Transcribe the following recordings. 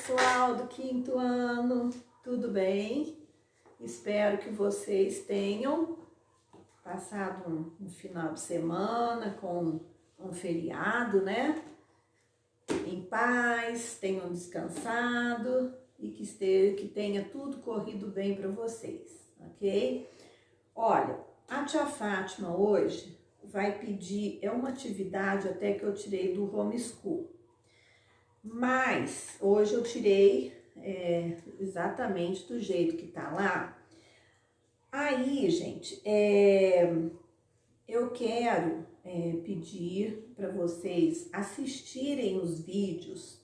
pessoal do quinto ano, tudo bem? Espero que vocês tenham passado um final de semana com um feriado, né? Em paz, tenham descansado e que tenha tudo corrido bem para vocês, ok? Olha, a tia Fátima hoje vai pedir, é uma atividade até que eu tirei do homeschool. Mas hoje eu tirei exatamente do jeito que tá lá. Aí, gente, eu quero pedir para vocês assistirem os vídeos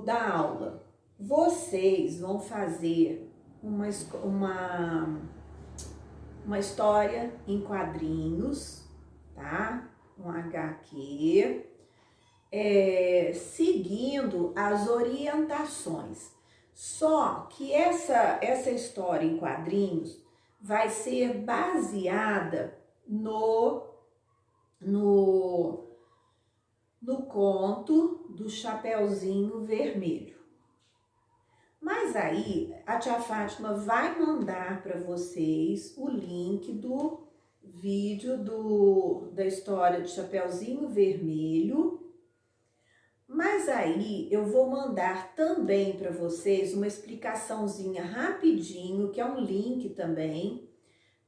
da aula. Vocês vão fazer uma história em quadrinhos, tá? Um HQ. Seguindo as orientações. Só que essa história em quadrinhos vai ser baseada no conto do Chapeuzinho Vermelho. Mas aí a tia Fátima vai mandar para vocês o link do vídeo da história do Chapeuzinho Vermelho. Mas aí eu vou mandar também para vocês uma explicaçãozinha rapidinho, que é um link também,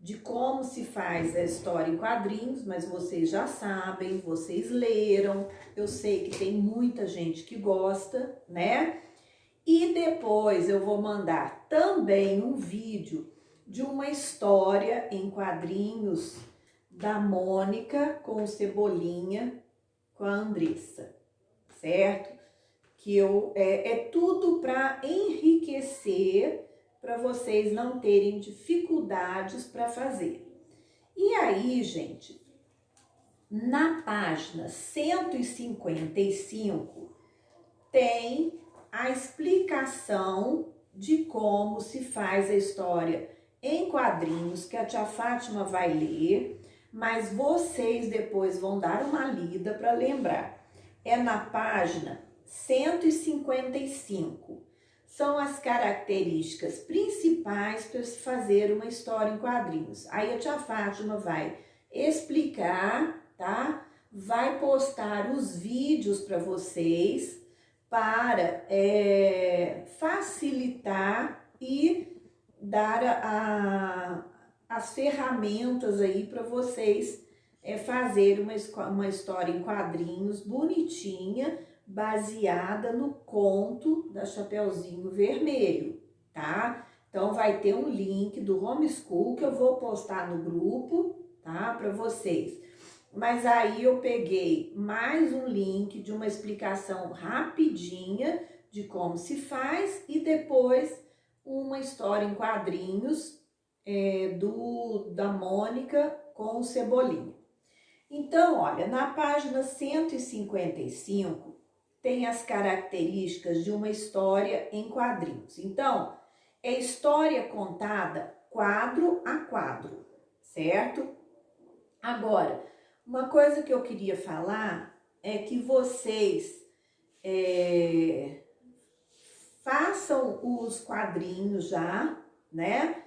de como se faz a história em quadrinhos, mas vocês já sabem, vocês leram, eu sei que tem muita gente que gosta, né? E depois eu vou mandar também um vídeo de uma história em quadrinhos da Mônica com o Cebolinha, com a Andressa. Certo? Que é tudo para enriquecer, para vocês não terem dificuldades para fazer. E aí, gente, na página 155 tem a explicação de como se faz a história em quadrinhos, que a tia Fátima vai ler, mas vocês depois vão dar uma lida para lembrar. É na página 155. São as características principais para se fazer uma história em quadrinhos. Aí a tia Fátima vai explicar, tá? Vai postar os vídeos para vocês para facilitar e dar as ferramentas aí para vocês fazer uma história em quadrinhos bonitinha, baseada no conto da Chapeuzinho Vermelho, tá? Então vai ter um link do homeschool que eu vou postar no grupo, tá? Para vocês. Mas aí eu peguei mais um link de uma explicação rapidinha de como se faz e depois uma história em quadrinhos da Mônica com o Cebolinha. Então, olha, na página 155 tem as características de uma história em quadrinhos. Então, é história contada quadro a quadro, certo? Agora, uma coisa que eu queria falar é que vocês façam os quadrinhos já, né?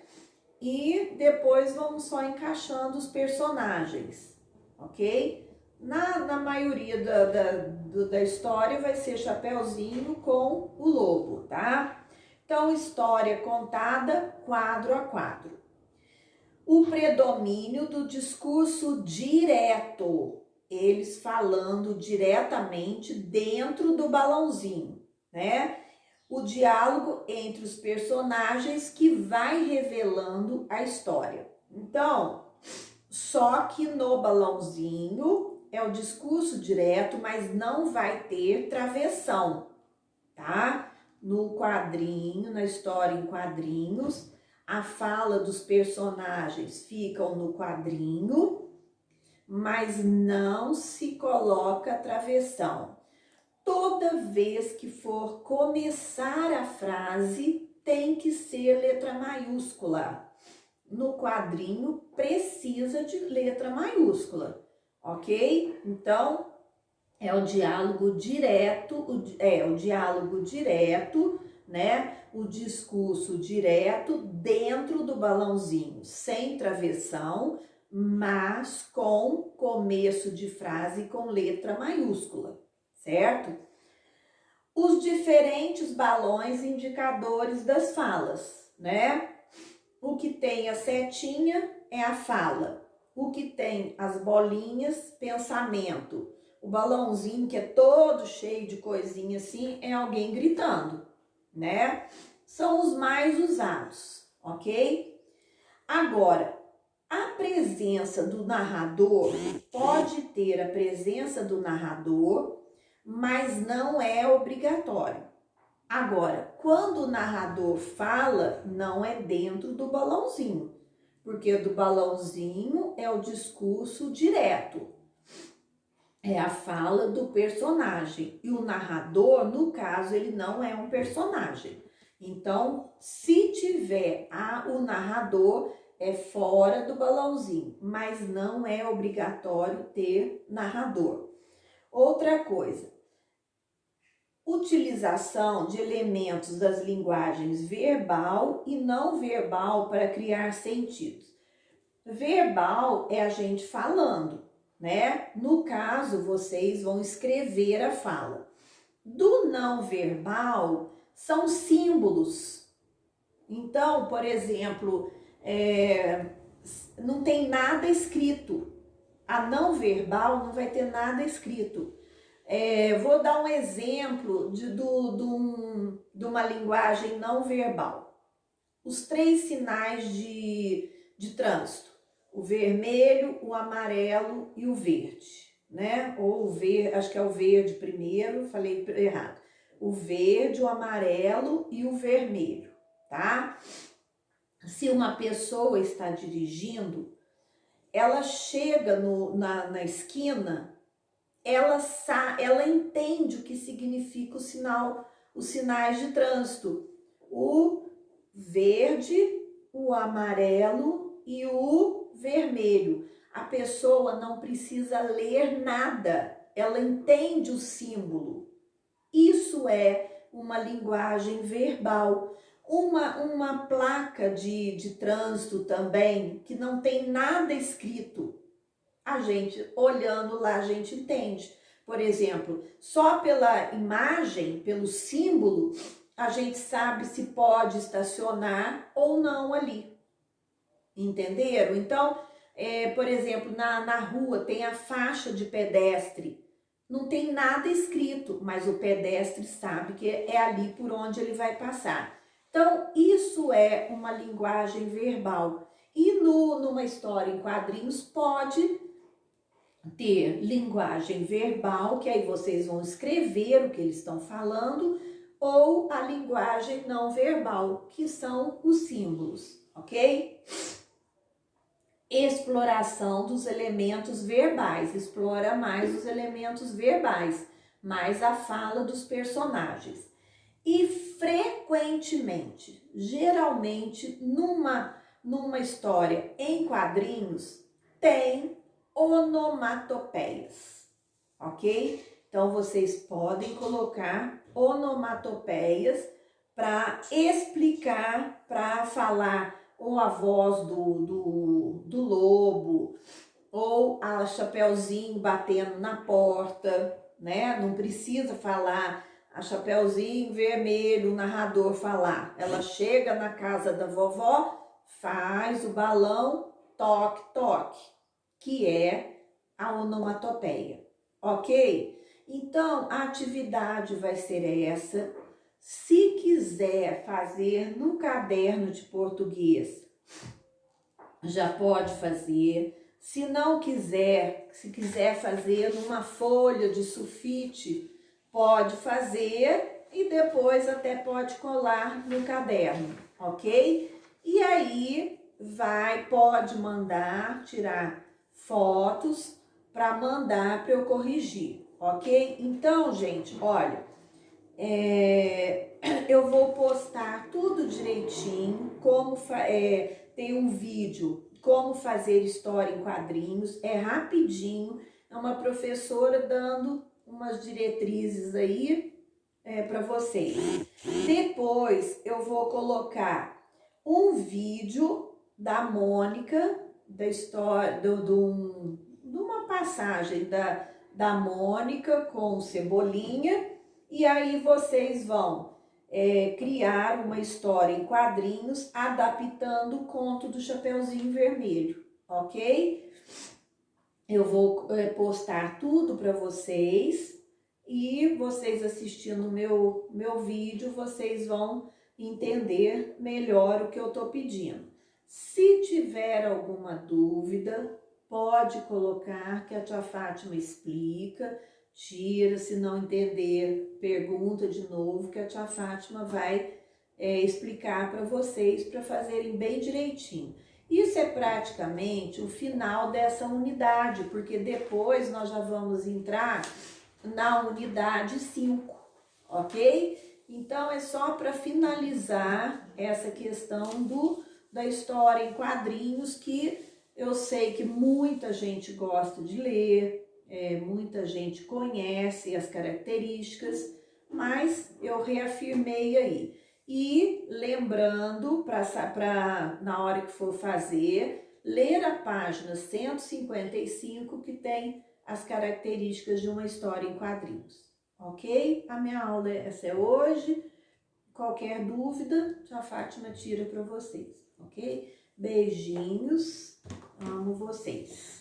E depois vamos só encaixando os personagens. Ok? Na maioria da história vai ser Chapeuzinho com o lobo, tá? Então, história contada quadro a quadro. O predomínio do discurso direto, eles falando diretamente dentro do balãozinho, né? O diálogo entre os personagens que vai revelando a história. Então, só que no balãozinho é o discurso direto, mas não vai ter travessão, tá? No quadrinho, na história em quadrinhos, a fala dos personagens ficam no quadrinho, mas não se coloca travessão. Toda vez que for começar a frase, tem que ser letra maiúscula. No quadrinho precisa de letra maiúscula, ok? Então, É o diálogo direto, o diálogo direto, né? O discurso direto dentro do balãozinho, sem travessão, mas com começo de frase com letra maiúscula, certo? Os diferentes balões indicadores das falas, né? O que tem a setinha é a fala, o que tem as bolinhas, pensamento. O balãozinho que é todo cheio de coisinha assim é alguém gritando, né? São os mais usados, ok? Agora, a presença do narrador pode ter a presença do narrador, mas não é obrigatório. Agora, quando o narrador fala, não é dentro do balãozinho, porque o do balãozinho é o discurso direto, é a fala do personagem. E o narrador, no caso, ele não é um personagem. Então, se tiver o narrador, é fora do balãozinho, mas não é obrigatório ter narrador. Outra coisa, utilização de elementos das linguagens verbal e não verbal para criar sentidos. Verbal é a gente falando, né? No caso, vocês vão escrever a fala. Do não verbal são símbolos. Então, por exemplo, não tem nada escrito. A não verbal não vai ter nada escrito. Vou dar um exemplo de uma linguagem não verbal. Os 3 sinais de trânsito: o vermelho, o amarelo e o verde, né? Ou o verde, acho que é o verde primeiro, falei errado. O verde, o amarelo e o vermelho, tá? Se uma pessoa está dirigindo, ela chega na esquina, ela entende o que significa os sinais de trânsito. O verde, o amarelo e o vermelho. A pessoa não precisa ler nada, ela entende o símbolo. Isso é uma linguagem verbal. Uma placa de trânsito também, que não tem nada escrito, a gente, olhando lá, a gente entende. Por exemplo, só pela imagem, pelo símbolo, a gente sabe se pode estacionar ou não ali. Entenderam? Então, por exemplo, na rua tem a faixa de pedestre. Não tem nada escrito, mas o pedestre sabe que é ali por onde ele vai passar. Então, isso é uma linguagem verbal. E numa história em quadrinhos pode ter linguagem verbal, que aí vocês vão escrever o que eles estão falando, ou a linguagem não verbal, que são os símbolos, ok? Exploração dos elementos verbais, explora mais os elementos verbais, mais a fala dos personagens. E frequentemente, geralmente, numa história em quadrinhos, tem onomatopeias, ok? Então, vocês podem colocar onomatopeias para explicar, para falar ou a voz do lobo, ou a Chapeuzinho batendo na porta, né? Não precisa falar a Chapeuzinho vermelho, o narrador falar. Ela chega na casa da vovó, faz o balão, toque, toque, que é a onomatopeia, ok? Então, a atividade vai ser essa. Se quiser fazer no caderno de português, já pode fazer. Se não quiser, se quiser fazer numa folha de sulfite, pode fazer e depois até pode colar no caderno, ok? E aí pode mandar tirar fotos para mandar para eu corrigir, ok? Então, gente, olha, eu vou postar tudo direitinho, tem um vídeo, como fazer história em quadrinhos, é rapidinho, é uma professora dando umas diretrizes aí para vocês. Depois eu vou colocar um vídeo da Mônica, da história, de uma passagem da Mônica com o Cebolinha, e aí vocês vão criar uma história em quadrinhos adaptando o conto do Chapeuzinho Vermelho, ok? Eu vou postar tudo para vocês e vocês assistindo meu vídeo, vocês vão entender melhor o que eu tô pedindo. Se tiver alguma dúvida, pode colocar que a tia Fátima explica, tira, se não entender, pergunta de novo que a tia Fátima vai explicar para vocês para fazerem bem direitinho. Isso é praticamente o final dessa unidade, porque depois nós já vamos entrar na unidade 5, ok? Então é só para finalizar essa questão da história em quadrinhos, que eu sei que muita gente gosta de ler, muita gente conhece as características, mas eu reafirmei aí. E lembrando, na hora que for fazer, ler a página 155, que tem as características de uma história em quadrinhos, ok? A minha aula essa é hoje. Qualquer dúvida, a Fátima tira para vocês, ok? Beijinhos, amo vocês.